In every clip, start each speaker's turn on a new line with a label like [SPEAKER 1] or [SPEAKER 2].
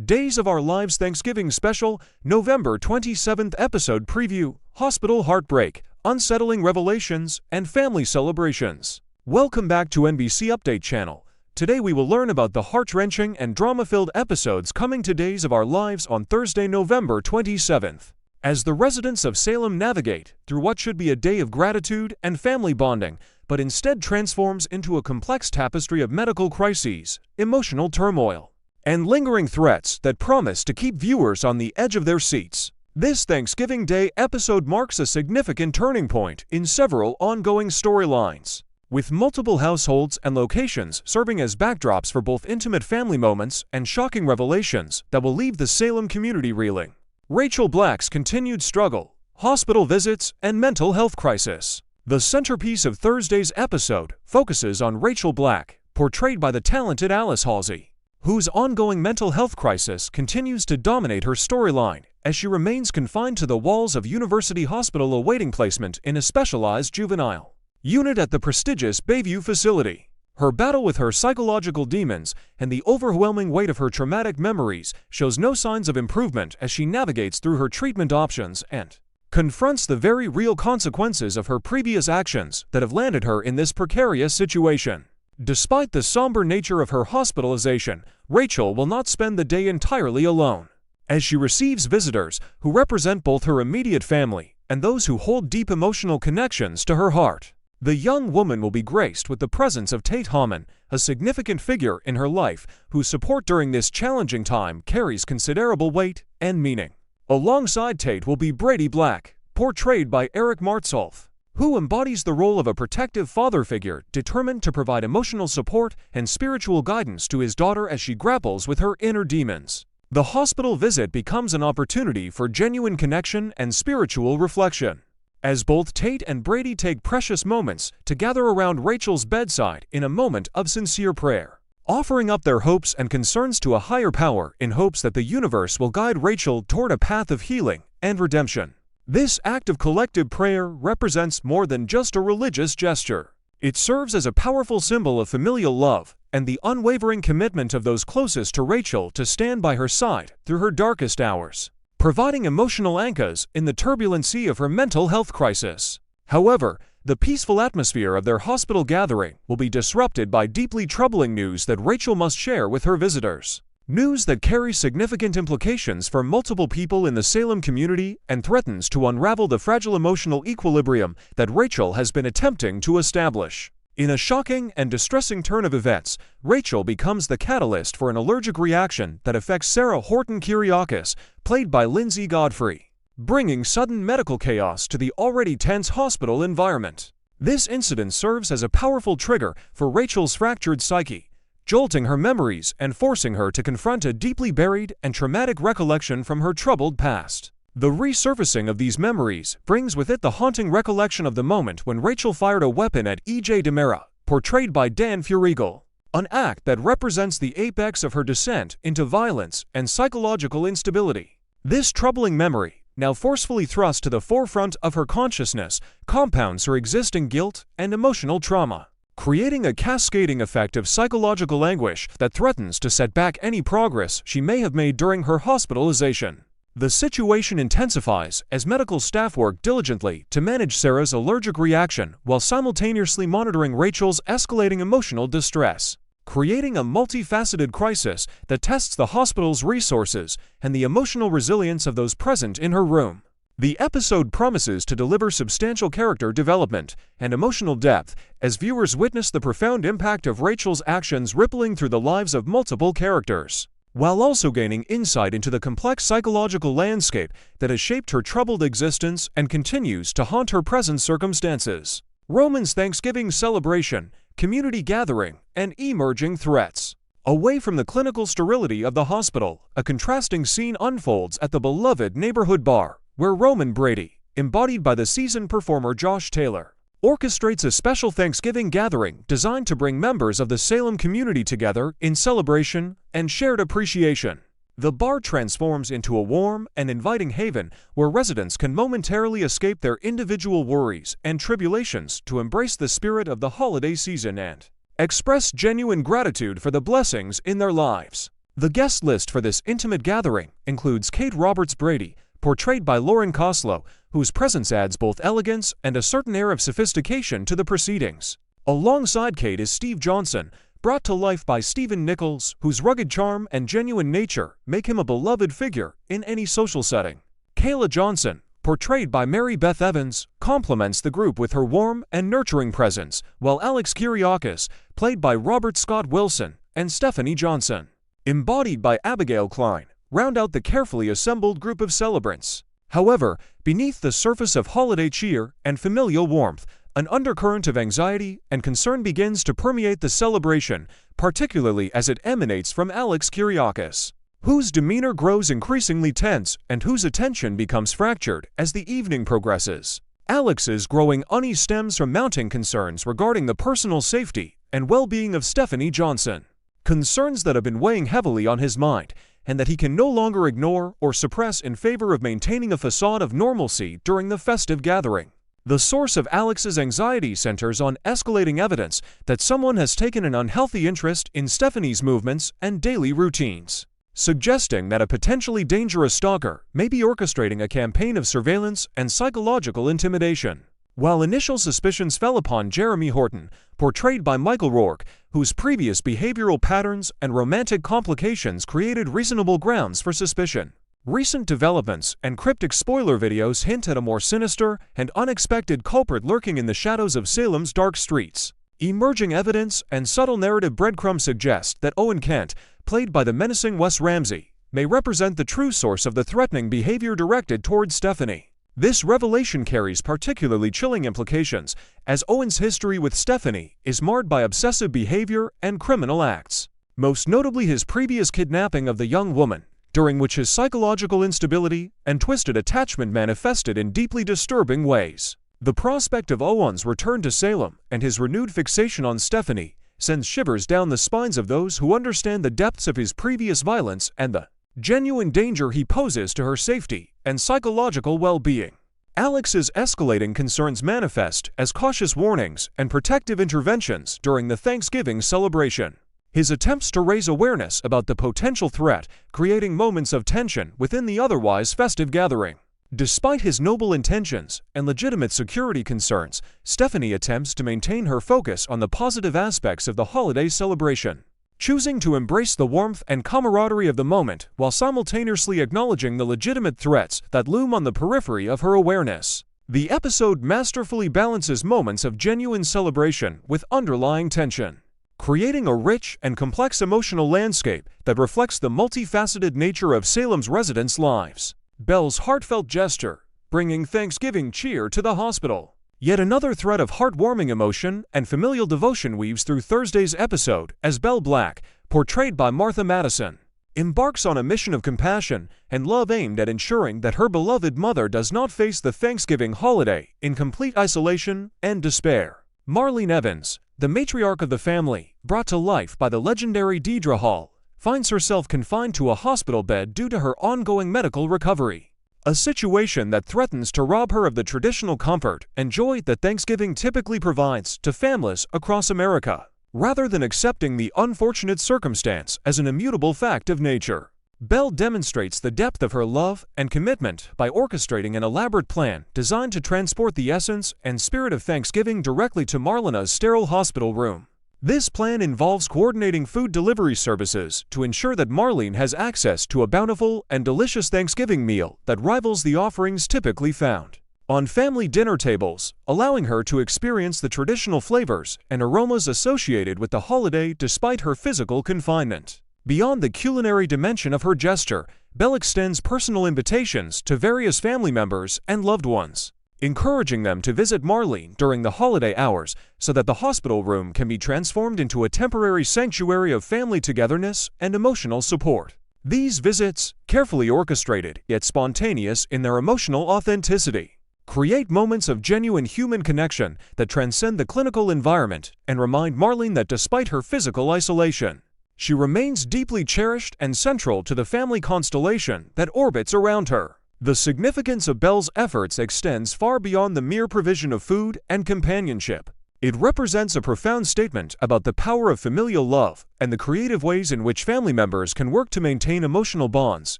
[SPEAKER 1] Days of Our Lives Thanksgiving Special, November 27th episode preview, hospital heartbreak, unsettling revelations, and family celebrations. Welcome back to NBC Update channel. Today we will learn about the heart-wrenching and drama-filled episodes coming to Days of Our Lives on Thursday, November 27th. As the residents of Salem navigate through what should be a day of gratitude and family bonding, but instead transforms into a complex tapestry of medical crises, emotional turmoil, and lingering threats that promise to keep viewers on the edge of their seats. This Thanksgiving Day episode marks a significant turning point in several ongoing storylines, with multiple households and locations serving as backdrops for both intimate family moments and shocking revelations that will leave the Salem community reeling. Rachel Black's continued struggle, hospital visits, and mental health crisis. The centerpiece of Thursday's episode focuses on Rachel Black, portrayed by the talented Alice Halsey, whose ongoing mental health crisis continues to dominate her storyline as she remains confined to the walls of University Hospital awaiting placement in a specialized juvenile unit at the prestigious Bayview facility. Her battle with her psychological demons and the overwhelming weight of her traumatic memories shows no signs of improvement as she navigates through her treatment options and confronts the very real consequences of her previous actions that have landed her in this precarious situation. Despite the somber nature of her hospitalization, Rachel will not spend the day entirely alone, as she receives visitors who represent both her immediate family and those who hold deep emotional connections to her heart. The young woman will be graced with the presence of Tate Hammond, a significant figure in her life whose support during this challenging time carries considerable weight and meaning. Alongside Tate will be Brady Black, portrayed by Eric Martsolf, who embodies the role of a protective father figure determined to provide emotional support and spiritual guidance to his daughter as she grapples with her inner demons. The hospital visit becomes an opportunity for genuine connection and spiritual reflection, as both Tate and Brady take precious moments to gather around Rachel's bedside in a moment of sincere prayer, offering up their hopes and concerns to a higher power in hopes that the universe will guide Rachel toward a path of healing and redemption. This act of collective prayer represents more than just a religious gesture. It serves as a powerful symbol of familial love and the unwavering commitment of those closest to Rachel to stand by her side through her darkest hours, providing emotional anchors in the turbulent sea of her mental health crisis. However, the peaceful atmosphere of their hospital gathering will be disrupted by deeply troubling news that Rachel must share with her visitors. News that carries significant implications for multiple people in the Salem community and threatens to unravel the fragile emotional equilibrium that Rachel has been attempting to establish. In a shocking and distressing turn of events, Rachel becomes the catalyst for an allergic reaction that affects Sarah Horton-Kiriakis, played by Lindsay Godfrey, bringing sudden medical chaos to the already tense hospital environment. This incident serves as a powerful trigger for Rachel's fractured psyche, jolting her memories and forcing her to confront a deeply buried and traumatic recollection from her troubled past. The resurfacing of these memories brings with it the haunting recollection of the moment when Rachel fired a weapon at E.J. DiMera, portrayed by Dan Furigal, an act that represents the apex of her descent into violence and psychological instability. This troubling memory, now forcefully thrust to the forefront of her consciousness, compounds her existing guilt and emotional trauma, creating a cascading effect of psychological anguish that threatens to set back any progress she may have made during her hospitalization. The situation intensifies as medical staff work diligently to manage Sarah's allergic reaction while simultaneously monitoring Rachel's escalating emotional distress, creating a multifaceted crisis that tests the hospital's resources and the emotional resilience of those present in her room. The episode promises to deliver substantial character development and emotional depth as viewers witness the profound impact of Rachel's actions rippling through the lives of multiple characters, while also gaining insight into the complex psychological landscape that has shaped her troubled existence and continues to haunt her present circumstances. Roman's Thanksgiving celebration, community gathering, and emerging threats. Away from the clinical sterility of the hospital, a contrasting scene unfolds at the beloved neighborhood bar, where Roman Brady, embodied by the seasoned performer Josh Taylor, orchestrates a special Thanksgiving gathering designed to bring members of the Salem community together in celebration and shared appreciation. The bar transforms into a warm and inviting haven where residents can momentarily escape their individual worries and tribulations to embrace the spirit of the holiday season and express genuine gratitude for the blessings in their lives. The guest list for this intimate gathering includes Kate Roberts-Brady, portrayed by Lauren Koslow, whose presence adds both elegance and a certain air of sophistication to the proceedings. Alongside Kate is Steve Johnson, brought to life by Stephen Nichols, whose rugged charm and genuine nature make him a beloved figure in any social setting. Kayla Johnson, portrayed by Mary Beth Evans, complements the group with her warm and nurturing presence, while Alex Kyriakis, played by Robert Scott Wilson, and Stephanie Johnson, embodied by Abigail Klein, round out the carefully assembled group of celebrants. However, beneath the surface of holiday cheer and familial warmth, an undercurrent of anxiety and concern begins to permeate the celebration, particularly as it emanates from Alex Kyriakis, whose demeanor grows increasingly tense and whose attention becomes fractured as the evening progresses. Alex's growing unease stems from mounting concerns regarding the personal safety and well-being of Stephanie Johnson, concerns that have been weighing heavily on his mind and that he can no longer ignore or suppress in favor of maintaining a facade of normalcy during the festive gathering. The source of Alex's anxiety centers on escalating evidence that someone has taken an unhealthy interest in Stephanie's movements and daily routines, suggesting that a potentially dangerous stalker may be orchestrating a campaign of surveillance and psychological intimidation. While initial suspicions fell upon Jeremy Horton, portrayed by Michael Rourke, whose previous behavioral patterns and romantic complications created reasonable grounds for suspicion, recent developments and cryptic spoiler videos hint at a more sinister and unexpected culprit lurking in the shadows of Salem's dark streets. Emerging evidence and subtle narrative breadcrumbs suggest that Owen Kent, played by the menacing Wes Ramsey, may represent the true source of the threatening behavior directed towards Stephanie. This revelation carries particularly chilling implications, as Owen's history with Stephanie is marred by obsessive behavior and criminal acts, most notably his previous kidnapping of the young woman, during which his psychological instability and twisted attachment manifested in deeply disturbing ways. The prospect of Owen's return to Salem and his renewed fixation on Stephanie sends shivers down the spines of those who understand the depths of his previous violence and the genuine danger he poses to her safety and psychological well-being. Alex's escalating concerns manifest as cautious warnings and protective interventions during the Thanksgiving celebration. His attempts to raise awareness about the potential threat, creating moments of tension within the otherwise festive gathering. Despite his noble intentions and legitimate security concerns, Stephanie attempts to maintain her focus on the positive aspects of the holiday celebration, choosing to embrace the warmth and camaraderie of the moment while simultaneously acknowledging the legitimate threats that loom on the periphery of her awareness. The episode masterfully balances moments of genuine celebration with underlying tension, creating a rich and complex emotional landscape that reflects the multifaceted nature of Salem's residents' lives. Belle's heartfelt gesture, bringing Thanksgiving cheer to the hospital. Yet another thread of heartwarming emotion and familial devotion weaves through Thursday's episode as Belle Black, portrayed by Martha Madison, embarks on a mission of compassion and love aimed at ensuring that her beloved mother does not face the Thanksgiving holiday in complete isolation and despair. Marlene Evans, the matriarch of the family, brought to life by the legendary Deidre Hall, finds herself confined to a hospital bed due to her ongoing medical recovery, a situation that threatens to rob her of the traditional comfort and joy that Thanksgiving typically provides to families across America. Rather than accepting the unfortunate circumstance as an immutable fact of nature, Belle demonstrates the depth of her love and commitment by orchestrating an elaborate plan designed to transport the essence and spirit of Thanksgiving directly to Marlena's sterile hospital room. This plan involves coordinating food delivery services to ensure that Marlene has access to a bountiful and delicious Thanksgiving meal that rivals the offerings typically found on family dinner tables, allowing her to experience the traditional flavors and aromas associated with the holiday despite her physical confinement. Beyond the culinary dimension of her gesture, Belle extends personal invitations to various family members and loved ones, encouraging them to visit Marlene during the holiday hours so that the hospital room can be transformed into a temporary sanctuary of family togetherness and emotional support. These visits, carefully orchestrated yet spontaneous in their emotional authenticity, create moments of genuine human connection that transcend the clinical environment and remind Marlene that despite her physical isolation, she remains deeply cherished and central to the family constellation that orbits around her. The significance of Belle's efforts extends far beyond the mere provision of food and companionship. It represents a profound statement about the power of familial love and the creative ways in which family members can work to maintain emotional bonds,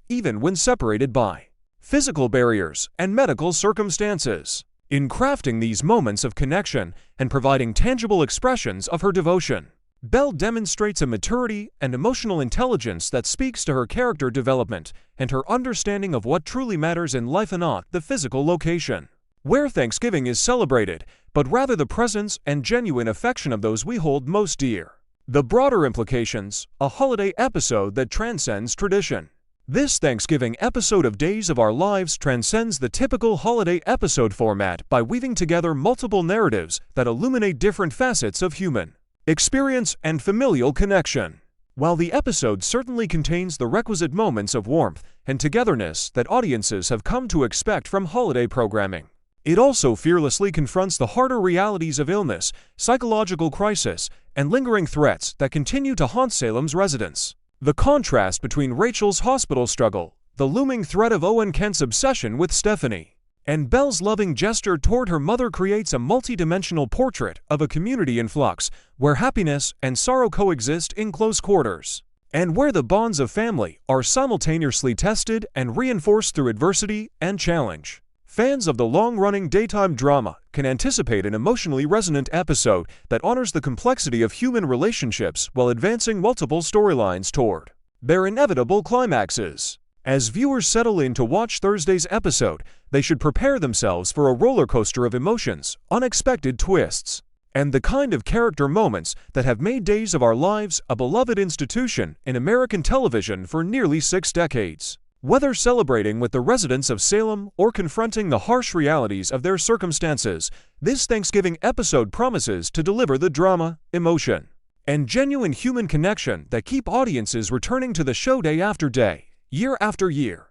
[SPEAKER 1] even when separated by physical barriers and medical circumstances. In crafting these moments of connection and providing tangible expressions of her devotion, Belle demonstrates a maturity and emotional intelligence that speaks to her character development and her understanding of what truly matters in life and not the physical location where Thanksgiving is celebrated, but rather the presence and genuine affection of those we hold most dear. The broader implications, a holiday episode that transcends tradition. This Thanksgiving episode of Days of Our Lives transcends the typical holiday episode format by weaving together multiple narratives that illuminate different facets of human experience and familial connection. While the episode certainly contains the requisite moments of warmth and togetherness that audiences have come to expect from holiday programming, it also fearlessly confronts the harder realities of illness, psychological crisis, and lingering threats that continue to haunt Salem's residents. The contrast between Rachel's hospital struggle, the looming threat of Owen Kent's obsession with Stephanie, and Belle's loving gesture toward her mother creates a multidimensional portrait of a community in flux, where happiness and sorrow coexist in close quarters, and where the bonds of family are simultaneously tested and reinforced through adversity and challenge. Fans of the long-running daytime drama can anticipate an emotionally resonant episode that honors the complexity of human relationships while advancing multiple storylines toward their inevitable climaxes. As viewers settle in to watch Thursday's episode, they should prepare themselves for a roller coaster of emotions, unexpected twists, and the kind of character moments that have made Days of Our Lives a beloved institution in American television for nearly 6 decades. Whether celebrating with the residents of Salem or confronting the harsh realities of their circumstances, this Thanksgiving episode promises to deliver the drama, emotion, and genuine human connection that keep audiences returning to the show day after day, year after year.